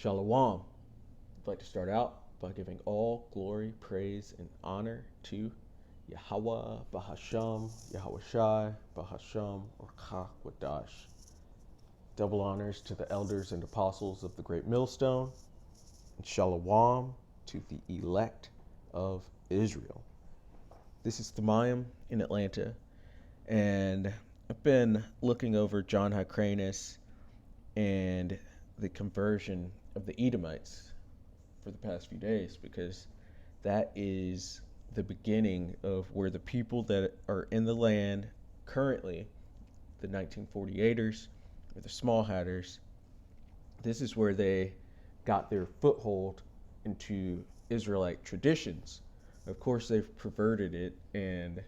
Shalom. I'd like to start out by giving all glory, praise, and honor to Yahweh, Bahasham, Yahweh Shai, Bahasham, or Chawadash. Double honors to the elders and apostles of the Great Millstone, and Shalom to the elect of Israel. This is Thamayim in Atlanta, and I've been looking over John Hyrcanus and the conversion of the Edomites for the past few days, because that is the beginning of where the people that are in the land currently, the 1948ers or the Small Hatters, this is where they got their foothold into Israelite traditions. Of course, they've perverted it and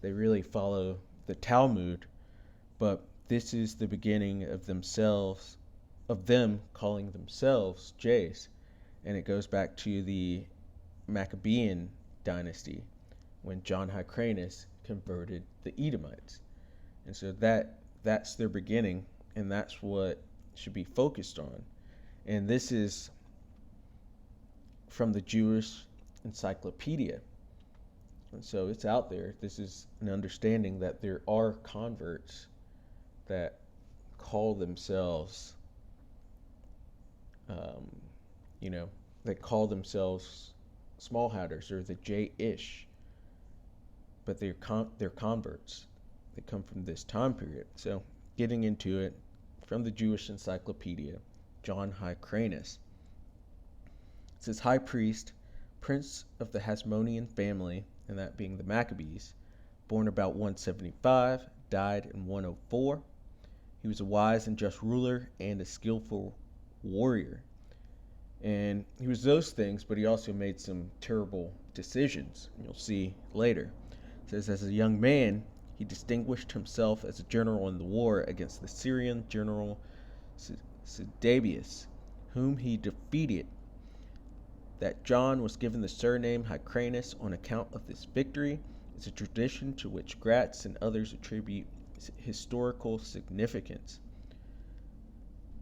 they really follow the Talmud, but this is the beginning of them calling themselves Jays, and it goes back to the Maccabean dynasty when John Hyrcanus converted the Edomites. And so that's their beginning, and that's what should be focused on. And this is from the Jewish Encyclopedia. And so it's out there. This is an understanding that there are converts that call themselves, that call themselves Small Hatters or the J-ish, but they're converts. They come from this time period. So getting into it, from the Jewish Encyclopedia, John Hyrcanus. It says, high priest, prince of the Hasmonean family, and that being the Maccabees, born about 175, died in 104. He was a wise and just ruler and a skillful warrior. And he was those things, but he also made some terrible decisions, and you'll see later. It says, as a young man, he distinguished himself as a general in the war against the Syrian general Sidabius, whom he defeated. That John was given the surname Hyrcanus on account of this victory is a tradition to which Gratz and others attribute historical significance.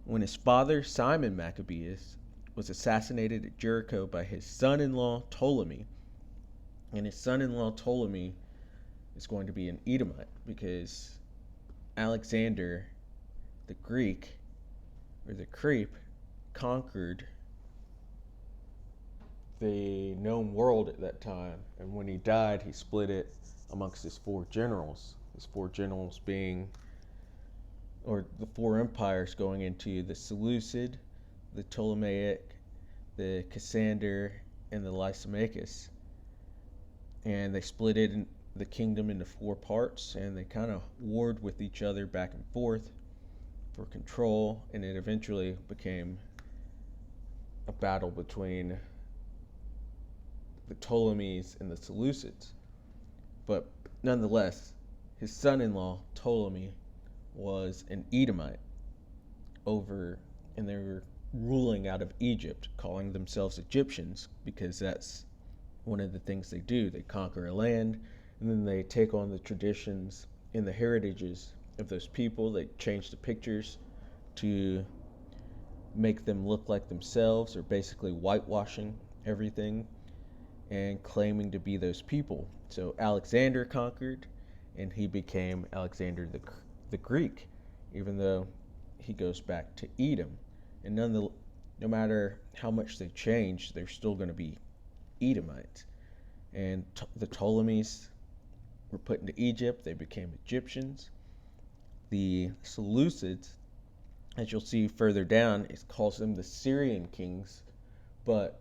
When his father, Simon Maccabeus, was assassinated at Jericho by his son-in-law Ptolemy, and his son-in-law Ptolemy is going to be an Edomite, because Alexander the Greek, or the Creep, conquered the known world at that time, and when he died, he split it amongst his four generals being, or the four empires going into the Seleucid, the Ptolemaic, the Cassander, and the Lysimachus. And they split the kingdom into four parts, and they kind of warred with each other back and forth for control, and it eventually became a battle between the Ptolemies and the Seleucids. But nonetheless, his son-in-law Ptolemy was an Edomite and they were ruling out of Egypt, calling themselves Egyptians, because that's one of the things they do. They conquer a land, and then they take on the traditions and the heritages of those people. They change the pictures to make them look like themselves, or basically whitewashing everything and claiming to be those people. So Alexander conquered, and he became Alexander the Greek, even though he goes back to Edom. And no matter how much they change, they're still going to be Edomites. And the Ptolemies were put into Egypt. They became Egyptians. The Seleucids, as you'll see further down, it calls them the Syrian kings, but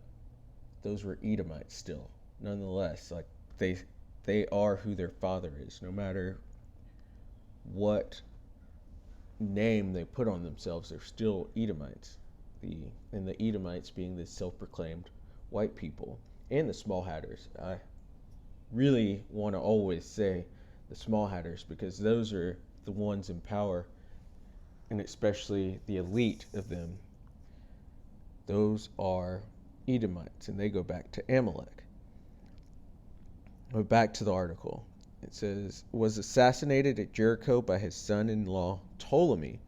those were Edomites still. Nonetheless, like they are who their father is, no matter what name they put on themselves. They're still Edomites. And the Edomites being the self-proclaimed white people, and the Small Hatters. I really want to always say the Small Hatters, because those are the ones in power, and especially the elite of them. Those are Edomites, and they go back to Amalek. But back to the article. It says, was assassinated at Jericho by his son-in-law Ptolemy.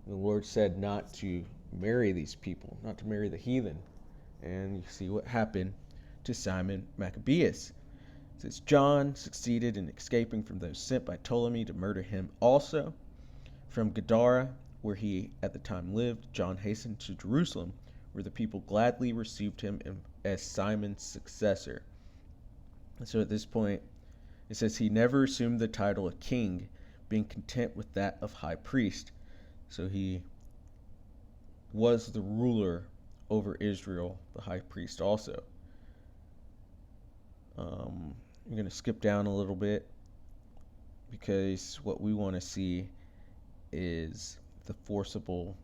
And the Lord said not to marry these people, not to marry the heathen. And you see what happened to Simon Maccabeus. It says John succeeded in escaping from those sent by Ptolemy to murder him also. From Gadara, where he at the time lived, John hastened to Jerusalem, where the people gladly received him as Simon's successor. So at this point, it says he never assumed the title of king, being content with that of high priest. So he was the ruler over Israel, the high priest also. I'm going to skip down a little bit because what we want to see is the forcibly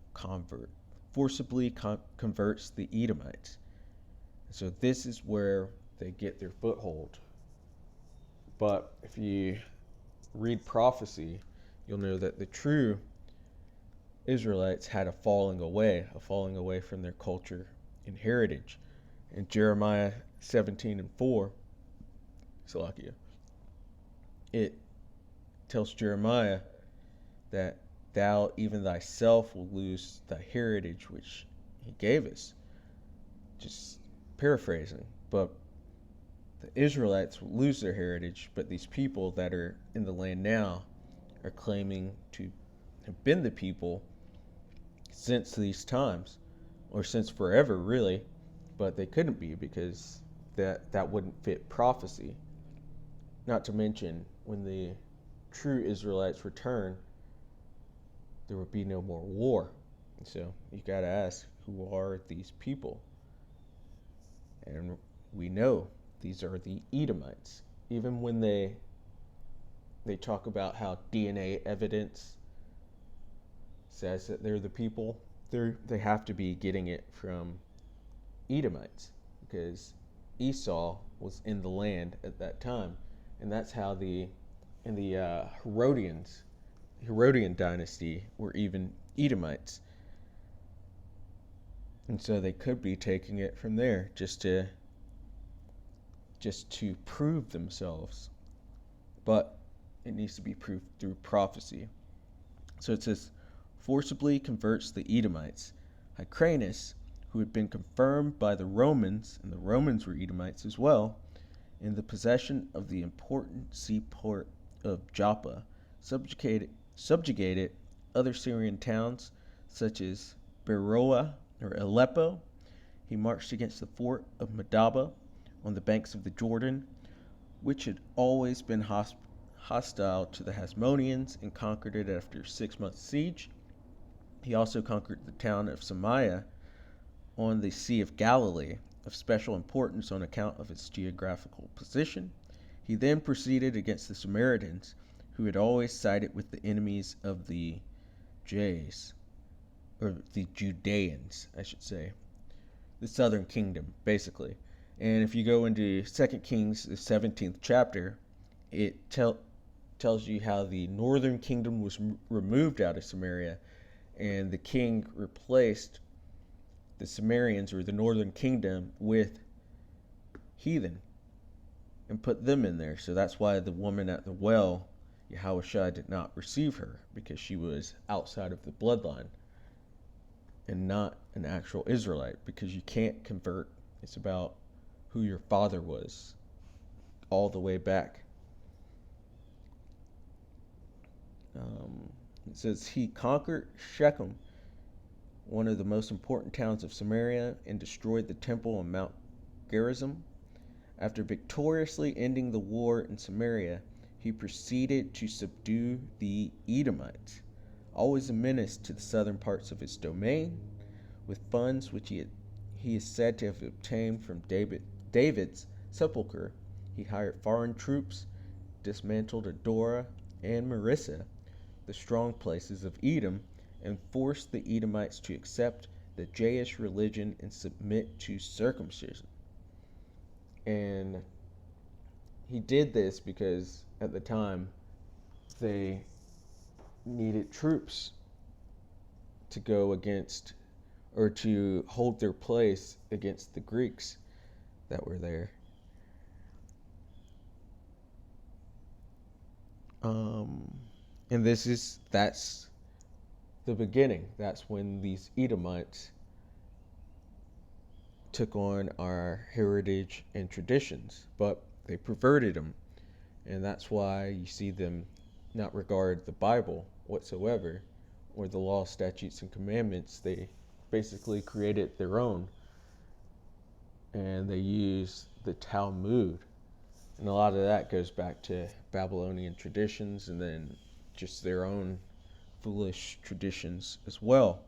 converts the Edomites. So this is where they get their foothold. But if you read prophecy, you'll know that the true Israelites had a falling away from their culture and heritage. In Jeremiah 17:4, Salakia, it tells Jeremiah that thou even thyself will lose thy heritage which he gave us. Just paraphrasing. But the Israelites will lose their heritage, but these people that are in the land now are claiming to have been the people since these times, or since forever, really, but they couldn't be because that wouldn't fit prophecy. Not to mention, when the true Israelites return, there would be no more war. And so you got to ask, who are these people? And we know these are the Edomites. Even when they talk about how DNA evidence says that they're the people, they have to be getting it from Edomites, because Esau was in the land at that time, and that's how the Herodian dynasty were even Edomites, and so they could be taking it from there just to prove themselves, but it needs to be proved through prophecy. So it says, forcibly converts the Edomites. Hyrcanus, who had been confirmed by the Romans, and the Romans were Edomites as well, in the possession of the important seaport of Joppa, subjugated other Syrian towns such as Beroa or Aleppo. He marched against the fort of Madaba on the banks of the Jordan, which had always been hostile to the Hasmoneans, and conquered it after 6 months' siege. He also conquered the town of Samaria on the Sea of Galilee, of special importance on account of its geographical position. He then proceeded against the Samaritans, who had always sided with the enemies of the Jays, or the Judeans, I should say, the southern kingdom, basically. And if you go into 2 Kings, the 17th chapter, it tells you how the northern kingdom was removed out of Samaria, and the king replaced the Sumerians, or the northern kingdom, with heathen and put them in there. So that's why the woman at the well, Yahushua, did not receive her, because she was outside of the bloodline and not an actual Israelite, because you can't convert. It's about who your father was all the way back. It says he conquered Shechem, one of the most important towns of Samaria, and destroyed the temple on Mount Gerizim. After victoriously ending the war in Samaria, he proceeded to subdue the Edomites, always a menace to the southern parts of his domain. With funds which he is said to have obtained from David's sepulchre, he hired foreign troops, dismantled Adora and Marissa, the strong places of Edom, and forced the Edomites to accept the Jayish religion and submit to circumcision. And he did this because at the time they needed troops to go against, or to hold their place against the Greeks that were there. And that's the beginning. That's when these Edomites took on our heritage and traditions, but they perverted them. And that's why you see them not regard the Bible whatsoever or the law, statutes, and commandments. They basically created their own, and they use the Talmud. And a lot of that goes back to Babylonian traditions and then just their own foolish traditions as well.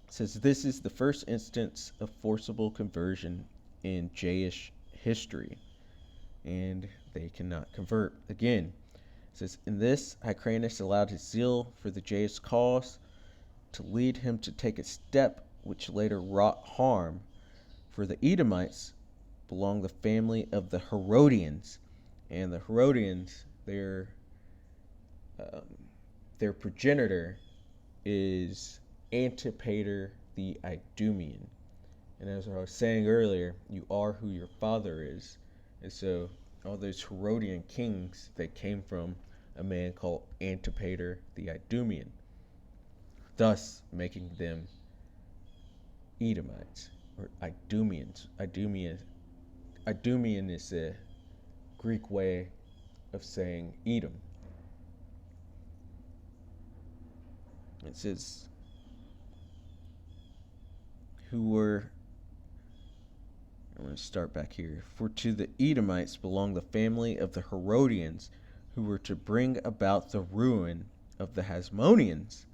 It says this is the first instance of forcible conversion in Jayish history, and they cannot convert again. It says, in this, Hyrcanus allowed his zeal for the Jayish cause to lead him to take a step which later wrought harm, for the Edomites belong the family of the Herodians, and the Herodians, their progenitor is Antipater the Idumean. And as I was saying earlier, you are who your father is. And so all those Herodian kings, they came from a man called Antipater the Idumean, thus making them Edomites or Idumeans. Idumean is a Greek way of saying Edom. It says, I'm going to start back here. For to the Edomites belong the family of the Herodians, who were to bring about the ruin of the Hasmoneans.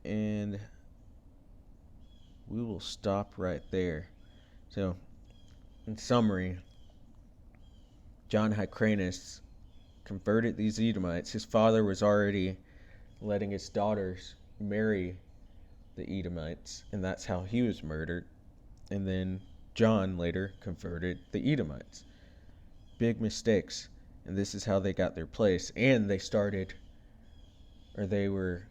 And we will stop right there. So, in summary, John Hyrcanus converted these Edomites. His father was already letting his daughters marry the Edomites, and that's how he was murdered. And then John later converted the Edomites. Big mistakes, and this is how they got their place. And they were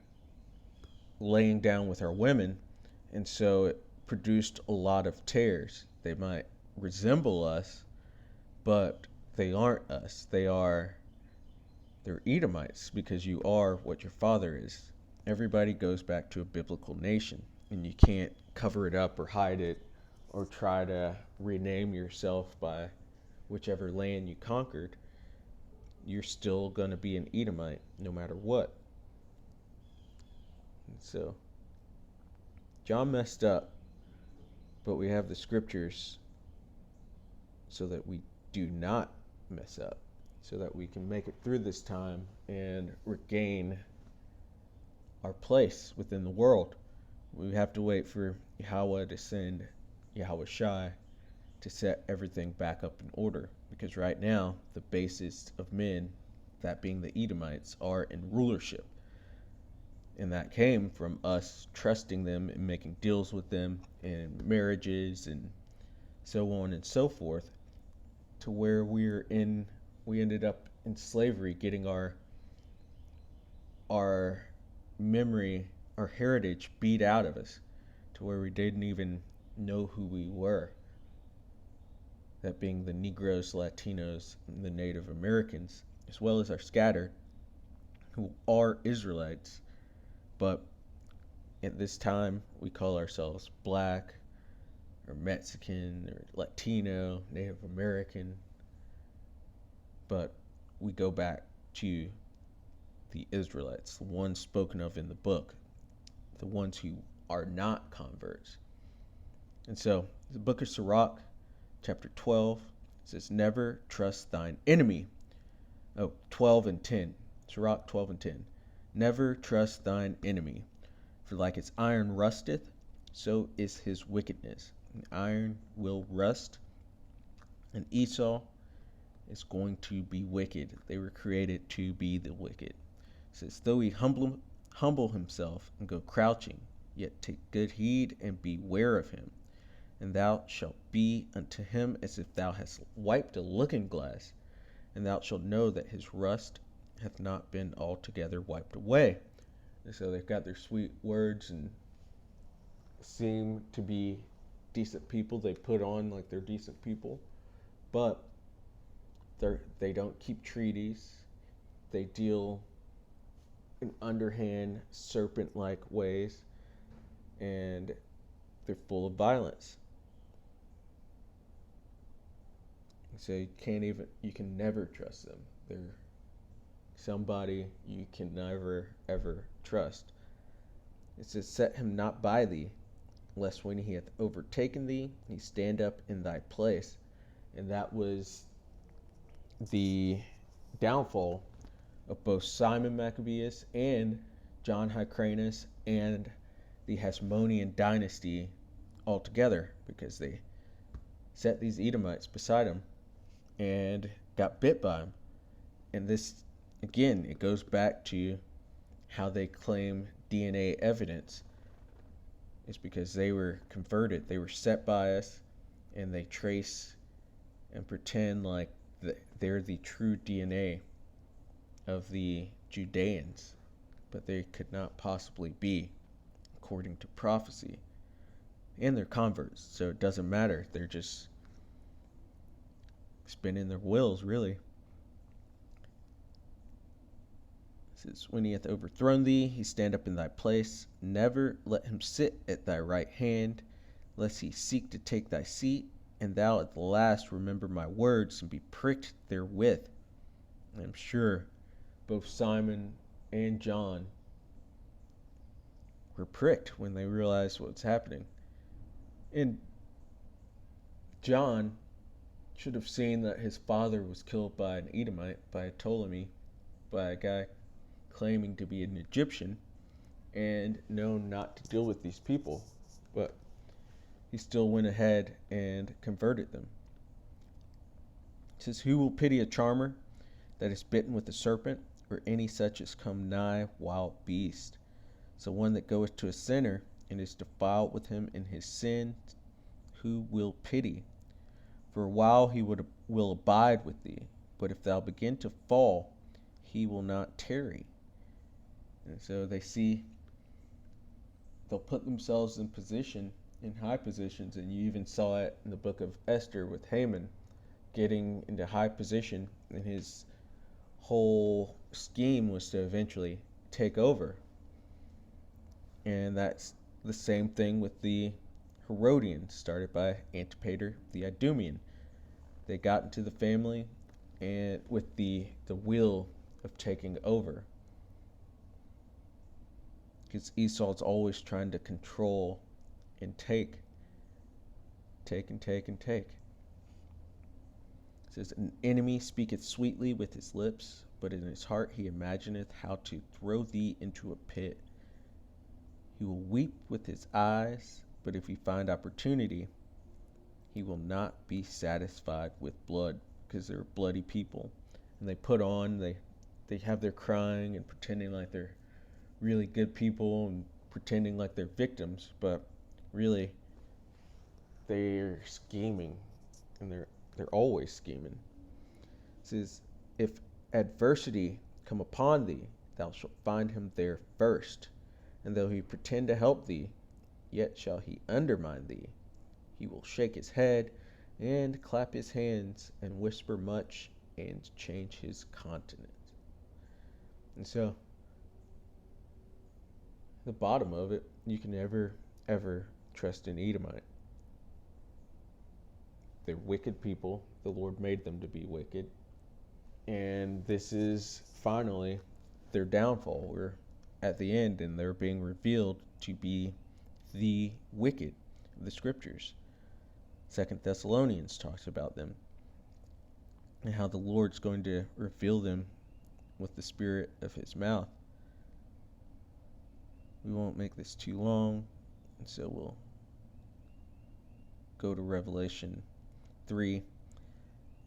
laying down with our women, and so it produced a lot of tares. They might resemble us, but they aren't us. They're Edomites, because you are what your father is. Everybody goes back to a biblical nation, and you can't cover it up or hide it or try to rename yourself by whichever land you conquered. You're still going to be an Edomite no matter what. And so John messed up, but we have the scriptures so that we do not mess up, so that we can make it through this time and regain our place within the world. We have to wait for Yahweh to send Yahweh Shai to set everything back up in order, because right now the basest of men, that being the Edomites, are in rulership. And that came from us trusting them and making deals with them and marriages and so on and so forth, to where we ended up in slavery, getting our memory, our heritage beat out of us, to where we didn't even know who we were. That being the Negroes, Latinos, and the Native Americans, as well as our scattered, who are Israelites, but at this time we call ourselves Black or Mexican or Latino, Native American, but we go back to the Israelites, the ones spoken of in the book, the ones who are not converts. And so the book of Sirach, chapter 12, says, never trust thine enemy. 12 and 10. Sirach 12 and 10. Never trust thine enemy, for like its iron rusteth, so is his wickedness. And iron will rust, and Esau is going to be wicked. They were created to be the wicked. It says, though he humble himself and go crouching, yet take good heed and beware of him. And thou shalt be unto him as if thou hast wiped a looking glass, and thou shalt know that his rust hath not been altogether wiped away. And so they've got their sweet words and seem to be decent people. They put on like they're decent people, but they don't keep treaties. They deal in underhand, serpent-like ways, and they're full of violence. So you can never trust them. They're somebody you can never, ever trust. It says, set him not by thee, lest when he hath overtaken thee, he stand up in thy place. And that was the downfall of both Simon Maccabeus and John Hyrcanus and the Hasmonean dynasty altogether, because they set these Edomites beside him and got bit by him. And this, again, it goes back to how they claim DNA evidence. It's because they were converted. They were set by us, and they trace and pretend like they're the true DNA of the Judeans, but they could not possibly be, according to prophecy. And they're converts, so it doesn't matter. They're just spinning their wheels, really. It says, when he hath overthrown thee, he stand up in thy place. Never let him sit at thy right hand, lest he seek to take thy seat, and thou at the last remember my words and be pricked therewith. And I'm sure both Simon and John were pricked when they realized what's happening. And John should have seen that his father was killed by an Edomite, by a Ptolemy, by a guy claiming to be an Egyptian, and known not to deal with these people. But he still went ahead and converted them. It says, who will pity a charmer that is bitten with a serpent, or any such as come nigh wild beast? So one that goeth to a sinner, and is defiled with him in his sin, who will pity? For a while he will abide with thee, but if thou begin to fall, he will not tarry. And so they'll put themselves in high positions, and you even saw it in the book of Esther with Haman getting into high position, and his whole scheme was to eventually take over. And that's the same thing with the Herodians, started by Antipater the Idumean. They got into the family and with the will of taking over. Because Esau's always trying to control and take. It says, an enemy speaketh sweetly with his lips, but in his heart he imagineth how to throw thee into a pit. He will weep with his eyes, but if he find opportunity, he will not be satisfied with blood, because they're bloody people. And they have their crying and pretending like they're really good people and pretending like they're victims, but really they're scheming, and they're always scheming. It says, if adversity come upon thee, thou shalt find him there first. And though he pretend to help thee, yet shall he undermine thee. He will shake his head, and clap his hands, and whisper much, and change his countenance. And so, the bottom of it, you can never, ever trust an Edomite. They're wicked people. The Lord made them to be wicked. And this is finally their downfall. We're at the end, and they're being revealed to be the wicked of the scriptures. 2 Thessalonians talks about them, and how the Lord's going to reveal them with the spirit of his mouth. We won't make this too long, and so we'll go to Revelation 3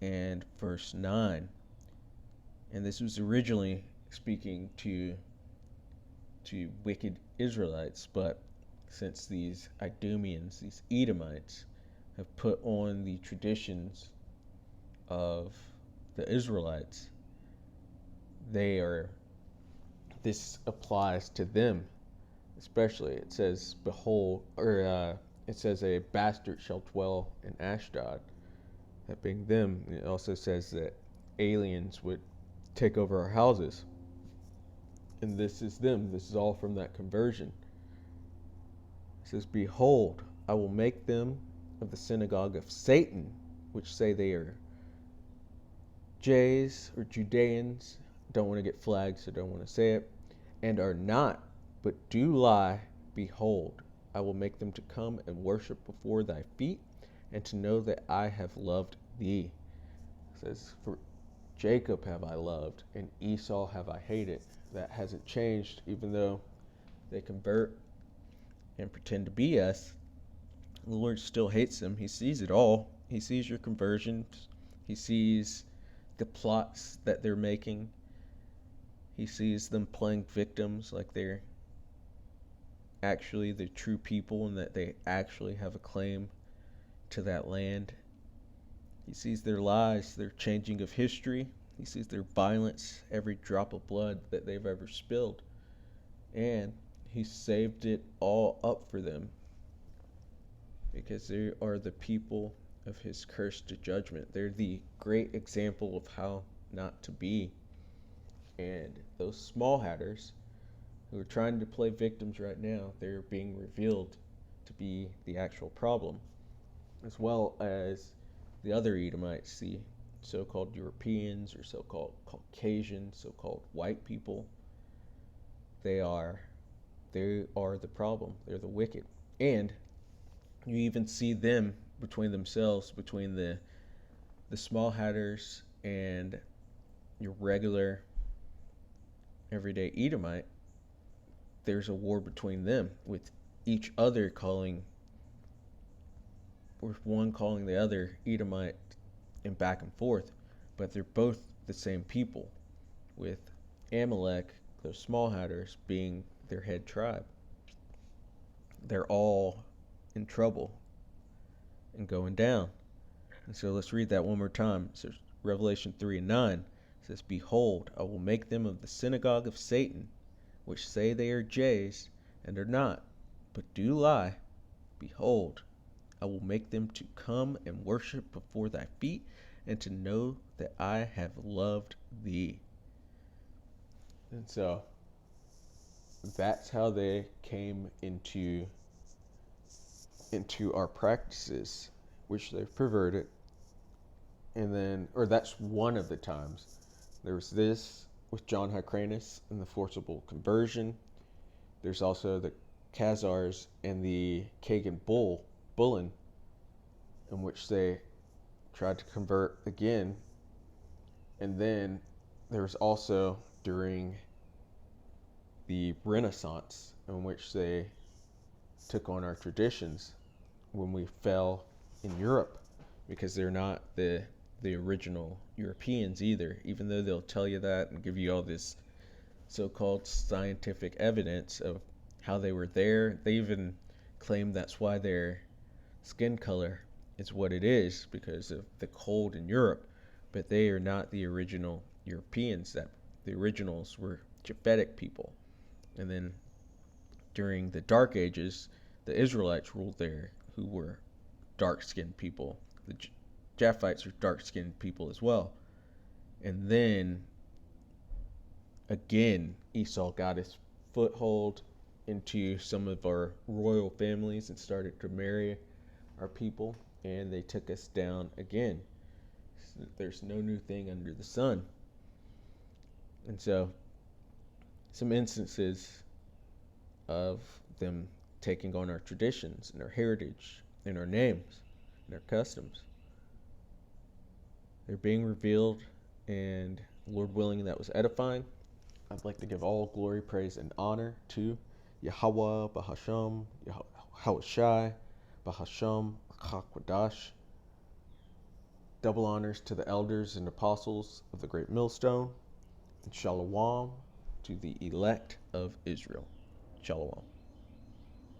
and verse 9. And this was originally speaking to wicked Israelites, but since these Idumeans, these Edomites, have put on the traditions of the Israelites, this applies to them especially. It says, behold, it says a bastard shall dwell in Ashdod, that being them. It also says that aliens would take over our houses. And this is them. This is all from that conversion. It says, behold, I will make them of the synagogue of Satan, which say they are Jays or Judeans. Don't want to get flagged, so don't want to say it. And are not, but do lie. Behold, I will make them to come and worship before thy feet, and to know that I have loved thee. It says, for Jacob have I loved, and Esau have I hated. That hasn't changed, even though they convert and pretend to be us. The Lord still hates them. He sees it all. He sees your conversions. He sees the plots that they're making. He sees them playing victims like they're actually the true people and that they actually have a claim to that land. He sees their lies, their changing of history. He sees their violence, every drop of blood that they've ever spilled. And he saved it all up for them because they are the people of his cursed judgment. They're the great example of how not to be. And those small hatters who are trying to play victims right now, they're being revealed to be the actual problem, as well as the other Edomites, the so-called Europeans or so-called Caucasian, so-called white people. They are the problem. They're the wicked. And you even see them between themselves, between the small hatters and your regular everyday Edomite. There's a war between them, with each other calling, or one calling the other Edomite, and back and forth. But they're both the same people, with Amalek, those small hatters, being their head tribe. They're all in trouble and going down. And so let's read that one more time. So Revelation 3:9 says, behold, I will make them of the synagogue of Satan, which say they are Jays, and are not, but do lie. Behold, I will make them to come and worship before thy feet, and to know that I have loved thee. And so that's how they came into our practices, which they've perverted. And then, or that's one of the times. There was this with John Hyrcanus and the forcible conversion. There's also the Khazars and the Kagan Bullen, in which they tried to convert again. And then there was also during the Renaissance, in which they took on our traditions when we fell in Europe, because they're not the original Europeans either, even though they'll tell you that and give you all this so-called scientific evidence of how they were there. They even claim that's why their skin color is what it is, because of the cold in Europe. But they are not the original Europeans. That the originals were Japhetic people. And then during the Dark Ages, the Israelites ruled there, who were dark-skinned people. The Japhites are dark-skinned people as well. And then again, Esau got his foothold into some of our royal families and started to marry our people, and they took us down again. There's no new thing under the sun. And so, some instances of them taking on our traditions and our heritage and our names and our customs. They're being revealed, and Lord willing, that was edifying. I'd like to give all glory, praise, and honor to Yahweh, Bahasham, Yahushai, Bahasham, Chakwadash. Double honors to the elders and apostles of the great millstone, and shalom to the elect of Israel. Shalom.